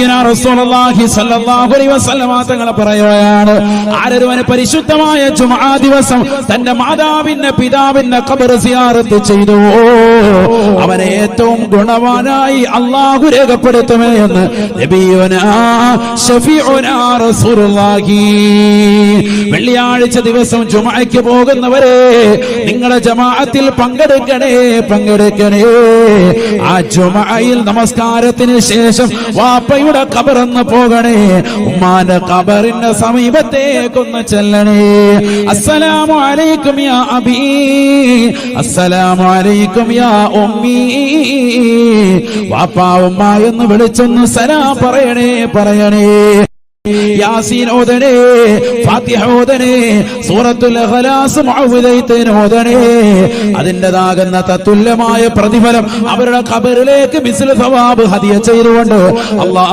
നബിയുനാ റസൂലുള്ളാഹി സ്വല്ലല്ലാഹു അലൈഹി വസല്ലം തങ്ങൾ പറയുകയാണ്, ആരൊരുവന് പരിശുദ്ധമായ ജുമുഅ ദിവസം തന്റെ മാതാവിന്റെ പിതാവിന്റെ ഖബർ സിയാറത്ത് ചെയ്തു, അവനെ ഏറ്റവും ഗുണവാനായി അല്ലാഹു രേഖപ്പെടുത്തുമേ എന്ന് നബിയുനാ ശഫീഉനാ റസൂലുള്ളാഹി. വെള്ളിയാഴ്ച ദിവസം ജുമുഅയ്ക്ക് പോകുന്നവരെ, നിങ്ങളുടെ ജമാഅത്തിൽ പങ്കെടുക്കണേ. ആ ജുമുഅയിൽ നമസ്കാരത്തിന് ശേഷം വാപ്പയുടെ ഖബറിന്ന് പോകണേ, ഉമ്മാന്റെ ഖബറിന്റെ സമീപത്തേക്കൊന്ന് ചെല്ലണേ. അസ്സലാമു അലൈക്കും യാ അബീ, അസ്സലാമു അലൈക്കും യാ ഉമ്മീ. വാപ്പാ ഉമ്മ എന്ന് വിളിച്ചൊന്ന് സലാം പറയണേ. യാസീൻ ഓതണേ, ഫാത്തിഹ ഓതണേ, സൂറത്തുൽ ഇഖ്ലാസ് മുഅവ്വിദൈൻ ഓതണേ. അതിൻ്റെതാകുന്ന തത്തുല്യമായ പ്രതിഫലം അവരുടെ ഖബറിലേക്ക് മിസ്ല സവാബ് ഹദിയ ചെയ്തുകൊണ്ട് അല്ലാഹ്